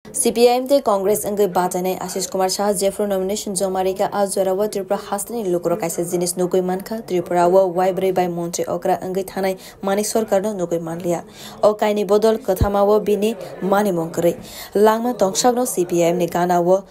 CPIM te Congress ang batane Ashish Kumar Shah Jeffro nomination Jomarika Azwarawa Tripura Hastani Lukro Kaisa Jinis Nugoi Manka Tripura wa Waibre by Montre Okra Angai Thanai Manik Sarkar no Nugoi Manlia O Kaini Bodol Kathamawo Bini Mani Monkare Langma Tongsagno CPIM ni Gana wo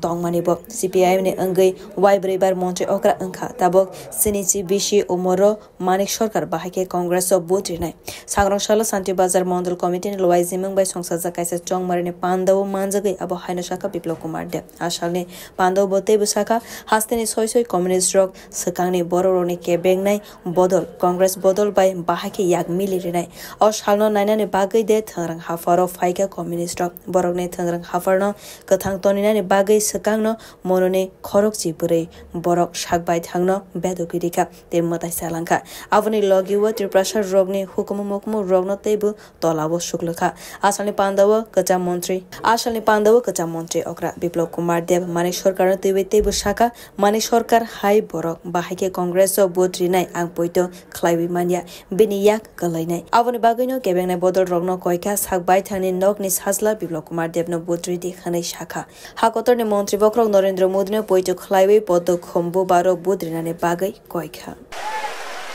Tongmani bo CPIM ni Angai Waibre by Montre Okra Angka Tabok Sinichi Bishi Omoro Manik Sarkar Bahake Congress of Butrinai Sangrong Shala Santi Bazar Mondal Committee ni Loai Zimang by Songsaza Kaisa Chong Marine Pandaw Manjagai abo Haino Shaka Biplop Kumar de Ashalni Pandaw Bote Busaka Hasteni Soy Communist Rock Sakangni Bororoni Kebengnai Bodol Congress Bodol by Bahake Yak Milirinai O Shalno Nainani Bagai de Tangrang Hafaro Faika Communist Rock Borogne Tangrang Hafarno Katang Toninani Bagai Sakangno Monone Korok Jipure Borok Shakbai Tangno Bedokidika de Matai Salanka Avani Logiwa Triprasha Rogni Hukumukmu Rogno Tebu Tolawo Shuklaka Ashalni Pandaw Kacha Montri Ashalni Pandaw Kacha Montri Okra Biplop Kumar Dev Manik Sarkar Tiwete Bushaka Manik Sarkar Hai Borok Bahake Congress of Butrinai Ang Poito Klaiwi Mania Biniyak Galainai Avani Bagino Kebengnai Bodol Rogno Koika Sakbai Thani Nognis Hasla Biplop Kumar Dev no Butri de Khanai Shaka Hakotor ni Montri Bokrok Narendra Modi no Poito Klaiwi Podo Khombo Baro Budrinane Bagai Koika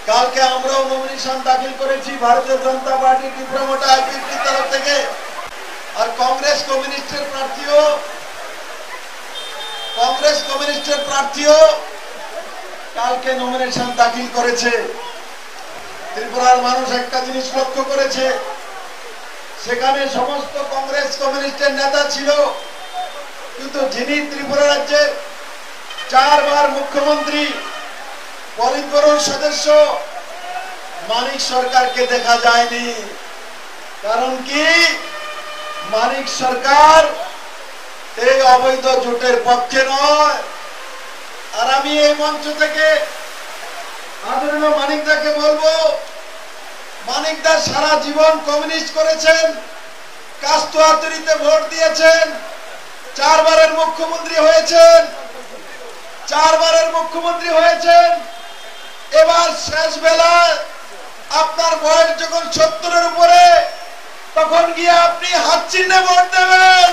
কালকে আমরাও nomination দাখিল করেছি ভারতীয় জনতা party Tripura মোটা আইপিএফটির তরফ থেকে আর কংগ্রেস কমিউনিস্টের প্রার্থীও কালকে nomination দাখিল করেছে ত্রিপুরার মানুষ একটা জিনিস লক্ষ্য করেছে সেখানে সমস্ত কংগ্রেস কমিউনিস্টের নেতা ছিল কিন্তু যিনি ত্রিপুরা রাজ্যের 4 বার মুখ্যমন্ত্রী পলিটব্যুরোর সদস্য মানিক সরকারকে দেখা যায়নি কারণ কি মানিক সরকার এই অবৈধ জোটের পক্ষে নয় আর আমি এই মঞ্চ থেকে আদরণীয় মানিকদাকে বলবো মানিকদা সারা জীবন কমিউনিস্ট করেছেন কাস্তুয়াতুরিতে ভোট দিয়েছেন 4 বারের মুখ্যমন্ত্রী হয়েছেন এবার শেষ বেলায় আপনার বয়স যখন 70 এর উপরে তখন গিয়ে আপনি হাত চিহ্নে ভোট দেবেন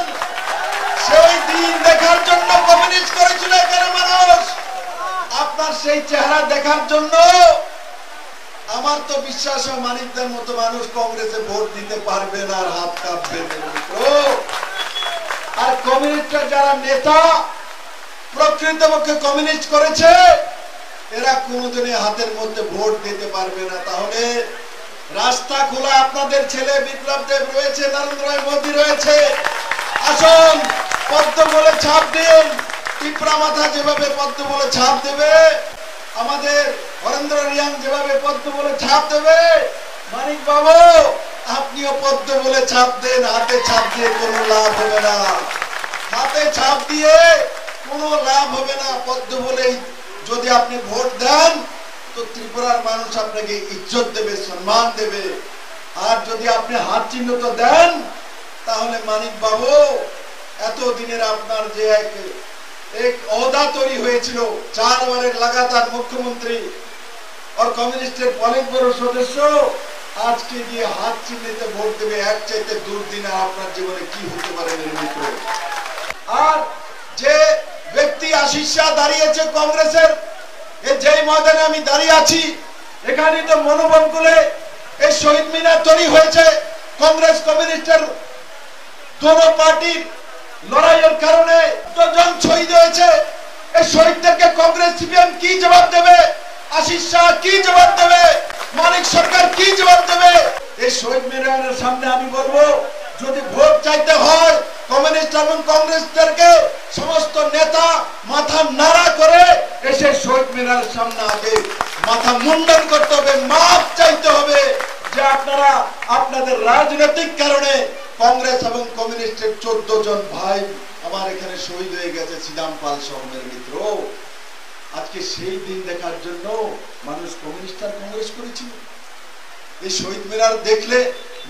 সেই দিন দেখার জন্য কমিউনিস্ট করেছিল এখানে মানুষ আপনার সেই চেহারা দেখার জন্য আমার তো বিশ্বাস মানিকদের মতো মানুষ কংগ্রেসে ভোট দিতে পারবে না আর হাত কাঁপবে আর কমিউনিস্টরা যারা নেতা প্রকৃতপক্ষে কমিউনিস্ট করেছে এরা কোনদিনই হাতের মধ্যে ভোট দিতে পারবে না তাহলে রাস্তা খোলা আপনাদের ছেলে বিপ্লব দেব রয়েছে নরেন্দ্র মোদী রয়েছে আসুন পদ্ম বলে ছাপ দিন ত্রিপুরা মাথা যেভাবে পদ্ম বলে ছাপ দেবে আমাদের হরেন্দ্র রিয়াং যেভাবে পদ্ম বলে ছাপ দেবে মানিক বাবু আপনিও পদ্ম বলে ছাপ দেন হাতে ছাপ দিয়ে কোনো লাভ হবে না পদ্ম বলেই যদি আপনি ভোট দেন তো ত্রিপুরার মানুষ আপনাকে ইজ্জত দেবে সম্মান দেবে আর যদি আপনি হাত চিহ্ন তো দেন তাহলে মানিক বাবু এত দিনের আপনার যে এক ওহদা তৈরি হয়েছিল 4 বারের লাগাতার মুখ্যমন্ত্রী আর কমিউনিস্টের পলিটব্যুরোর সদস্য আজকে গিয়ে হাত চিহ্নিতে ভোট দেবে এক চাইতে দুর্দিনে আপনার জীবনে কি হতে পারে মেরে মিত্র আর যে ব্যক্তি আশিস শাহ দাঁড়িয়েছে কংগ্রেসের যেই ময়দানে আমি দাঁড়িয়ে আছি এখানে তো মনোবনকুলে এই শহীদ মিনার তৈরি হয়েছে কংগ্রেস কমিউনিস্টের দুটো পার্টির লড়াইয়ের কারণে জন শহীদ হয়েছে এই শহীদদেরকে কংগ্রেস সিপিএম কি জবাব দেবে আশিস শাহ কি জবাব দেবে মানিক সরকার কি জবাব দেবে এই শহীদ মিনারের সামনে আমি বলবো যদি ভোট চাইতে হয় কমিউনিস্ট এবং কংগ্রেসদেরকে সমস্ত নেতা মাথা নাড়া করে এসে শহীদ মিনারের সামনে আগে মাথা মুন্ডন করতে হবে মাপ চাইতে হবে যে আপনারা আপনাদের রাজনৈতিক কারণে কংগ্রেস এবং কমিউনিস্টের 14 জন ভাই আমার এখানে শহীদ হয়ে গেছে শ্রীরাম পাল সহমের মিত্র আজকে সেই দিন দেখার জন্য মানুষ কমিউনিস্ট আর কংগ্রেস করেছিল এই শহীদ মিনার দেখলে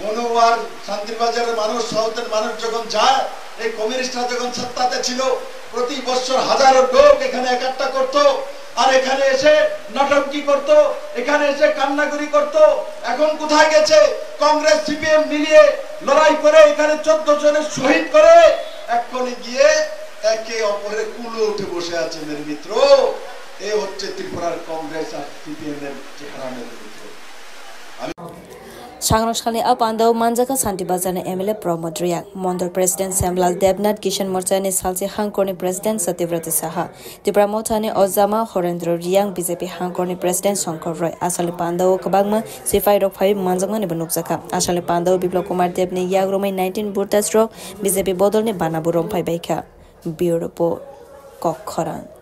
মনোবার শান্তিবাজারের মানুষ সাউথের মানুষ যখন যায় এই কমিউনিস্টরা যখন সত্তাতে ছিল প্রতি বছর হাজারো লোক এখানে একাট্টা করত আর এখানে এসে নাটকি করত এখানে এসে কান্নাগুরি করত এখন কোথায় গেছে কংগ্রেস সিপিএম মিলিয়ে লড়াই করে এখানে 14 জনের শহীদ করে ভবনে গিয়ে একে অপরের কুলো উঠে বসে আছেন এর মিত্র। এই হচ্ছে ত্রিপুরার কংগ্রেস আর সিপিএম এর চেহারা মিত্র। Sangroskhani apandau manjaka Santi Bazane MLA Pramod Riyak, Mondor President Semlal Debnath Kishan Morchani Salsi Hangkorni President Satyavrata Saha, Tripura Mothani Ozama Horendro Riyang BJP Hangkorni President Shankar Roy, Asali Pandau Kabagma Sifai Rokhai Manjangmani Banukzaka, Asali Pandau Biplop Kumar Debni Yagromai 19 Burtasro BJP Bodolni Banabu Rompai Baika, Bureau Report Kokhoran.